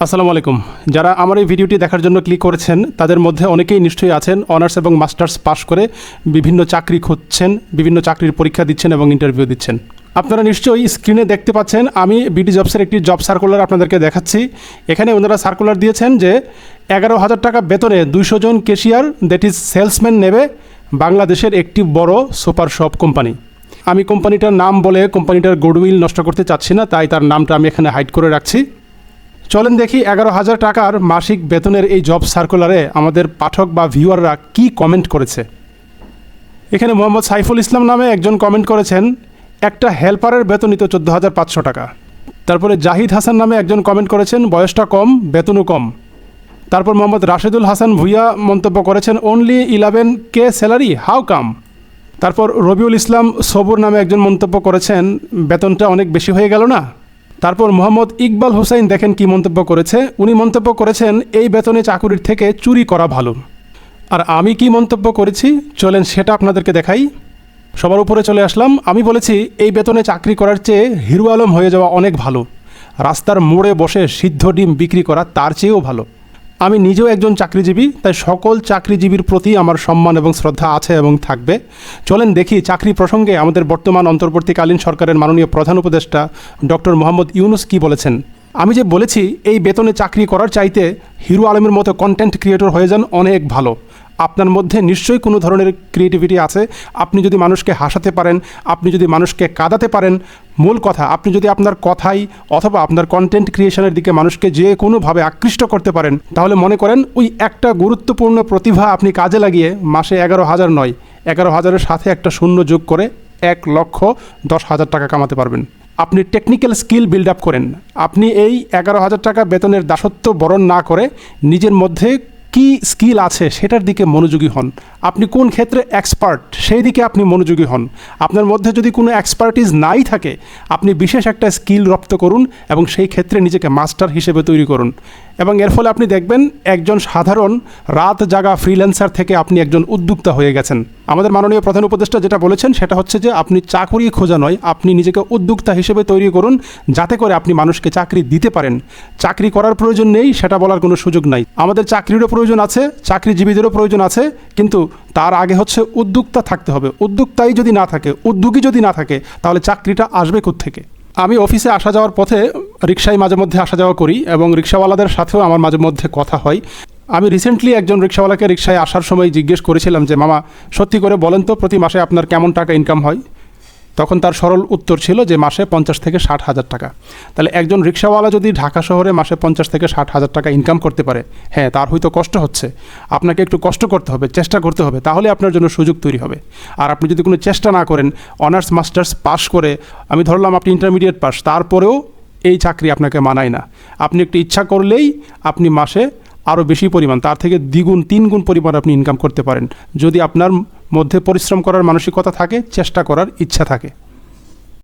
আসসালামু আলাইকুম। যারা আমার এই ভিডিওটি দেখার জন্য ক্লিক করেছেন তাদের মধ্যে অনেকেই নিশ্চয়ই আছেন অনার্স এবং মাস্টার্স পাশ করে বিভিন্ন চাকরি খুঁজছেন, বিভিন্ন চাকরির পরীক্ষা দিচ্ছেন এবং ইন্টারভিউ দিচ্ছেন। আপনারা নিশ্চয়ই স্ক্রিনে দেখতে পাচ্ছেন আমি বিডি জবসের একটি জব সার্কুলার আপনাদেরকে দেখাচ্ছি। এখানে ওনারা সার্কুলার দিয়েছেন যে 11,000 টাকা বেতনে 200 জন ক্যাশিয়ার দ্যাট ইজ সেলসম্যান নেবে বাংলাদেশের একটি বড় সুপার শপ কোম্পানি। আমি কোম্পানিটার নাম বলে কোম্পানিটার গুডউইল নষ্ট করতে চাচ্ছি না, তাই তার নামটা আমি এখানে হাইড করে রাখছি। চলেন দেখি 11,000 টাকার মাসিক বেতনের এই জব সার্কুলারে আমাদের পাঠক বা ভিউয়াররা কি কমেন্ট করেছে। এখানে মোহাম্মদ সাইফুল ইসলাম নামে একজন কমেন্ট করেছেন একটা হেল্পারের বেতনই তো 14,500 টাকা। তারপরে জাহিদ হাসান নামে একজন কমেন্ট করেছেন বয়সটা কম, বেতনও কম। তারপর মোহাম্মদ রাশেদুল হাসান ভুইয়া মন্তব্য করেছেন only 11K salary, how come. তারপর রবিউল ইসলাম সবুর নামে একজন মন্তব্য করেছেন বেতনটা অনেক বেশি হয়ে গেল না। তারপর মোহাম্মদ ইকবাল হোসেন দেখেন কি মন্তব্য করেছে, উনি মন্তব্য করেছেন এই বেতনে চাকুরির থেকে চুরি করা ভালো। আর আমি কি মন্তব্য করেছি চলেন সেটা আপনাদেরকে দেখাই। সবার উপরে চলে আসলাম। আমি বলেছি এই বেতনে চাকরি করার চেয়ে হিরো আলম হয়ে যাওয়া অনেক ভালো, রাস্তার মোড়ে বসে সিদ্ধ ডিম বিক্রি করা তার চেয়েও ভালো। আমি নিজেও একজন চাকরিজীবী, তাই সকল চাকরিজীবীর প্রতি আমার সম্মান এবং শ্রদ্ধা আছে এবং থাকবে। চলেন দেখি চাকরি প্রসঙ্গে আমাদের বর্তমান অন্তর্বর্তীকালীন সরকারের মাননীয় প্রধান উপদেষ্টা ডক্টর মোহাম্মদ ইউনুস কি বলেছেন। আমি যে বলেছি এই বেতনে চাকরি করার চাইতে হিরো আলমের মতো কন্টেন্ট ক্রিয়েটর হয়ে যান অনেক ভালো। আপনার মধ্যে নিশ্চয়ই কোনো ধরনের ক্রিয়েটিভিটি আছে। আপনি যদি মানুষকে হাসাতে পারেন, আপনি যদি মানুষকে কাঁদাতে পারেন, মূল কথা আপনি যদি আপনার কথাই অথবা আপনার কন্টেন্ট ক্রিয়েশনের দিকে মানুষকে যে কোনোভাবে আকৃষ্ট করতে পারেন, তাহলে মনে করেন ওই একটা গুরুত্বপূর্ণ প্রতিভা আপনি কাজে লাগিয়ে মাসে 11,000 নয়, 11,000-এর সাথে একটা শূন্য যোগ করে 1,10,000 টাকা কামাতে পারবেন। আপনি টেকনিক্যাল স্কিল বিল্ড আপ করেন। আপনি এই 11,000 টাকা বেতনের দাসত্ব বরণ না করে নিজের মধ্যে কি স্কিল আছে সেটার দিকে মনোযোগী হন। আপনি কোন ক্ষেত্রে এক্সপার্ট সেই দিকে আপনি মনোযোগী হন। আপনার মধ্যে যদি কোনো এক্সপার্টিস নাই থাকে আপনি বিশেষ একটা স্কিল রপ্ত করুন এবং সেই ক্ষেত্রে নিজেকে মাস্টার হিসেবে তৈরি করুন। এবং এর ফলে আপনি দেখবেন একজন সাধারণ রাত জাগা ফ্রিল্যান্সার থেকে আপনি একজন উদ্যোক্তা হয়ে গেছেন। আমাদের মাননীয় প্রধান উপদেষ্টা যেটা বলেছেন সেটা হচ্ছে যে আপনি চাকরি খোঁজা নয়, আপনি নিজেকে উদ্যোক্তা হিসেবে তৈরি করুন যাতে করে আপনি মানুষকে চাকরি দিতে পারেন। চাকরি করার প্রয়োজন নেই সেটা বলার কোনো সুযোগ নাই। আমাদের চাকরিরও প্রয়োজন আছে, চাকরিজীবীদেরও প্রয়োজন আছে, কিন্তু তার আগে হচ্ছে উদ্যোক্তা থাকতে হবে। উদ্যোক্তাই যদি না থাকে, উদ্যোগী যদি না থাকে, তাহলে চাকরিটা আসবে কোত্থেকে। আমি অফিসে আসা যাওয়ার পথে রিক্সায় মাঝে মধ্যে আসা যাওয়া করি এবং রিক্সাওয়ালাদের সাথেও আমার মাঝে মধ্যে কথা হয়। আমি রিসেন্টলি একজন রিক্সাওয়ালাকে রিক্সায় আসার সময় জিজ্ঞেস করেছিলাম যে মামা সত্যি করে বলেন তো প্রতি মাসে আপনার কেমন টাকা ইনকাম হয়। তখন তার সরল উত্তর ছিল যে মাসে 50 থেকে 60,000 টাকা। তাহলে একজন রিক্সাওয়ালা যদি ঢাকা শহরে মাসে 50 থেকে 60,000 টাকা ইনকাম করতে পারে, হ্যাঁ তার হয়তো কষ্ট হচ্ছে, আপনাকে একটু কষ্ট করতে হবে, চেষ্টা করতে হবে, তাহলে আপনার জন্য সুযোগ তৈরি হবে। আর আপনি যদি কোনো চেষ্টা না করেন, অনার্স মাস্টার্স পাশ করে, আমি ধরলাম আপনি ইন্টারমিডিয়েট পাস, তারপরেও এই চাকরি আপনাকে মানায় না। আপনি একটু ইচ্ছা করলেই আপনি মাসে আরও বেশি পরিমাণ, তার থেকে দ্বিগুণ 3 গুণ পরিমাণ আপনি ইনকাম করতে পারেন যদি আপনার মধ্যে পরিশ্রম করার মানসিকতা থাকে, চেষ্টা করার ইচ্ছা থাকে।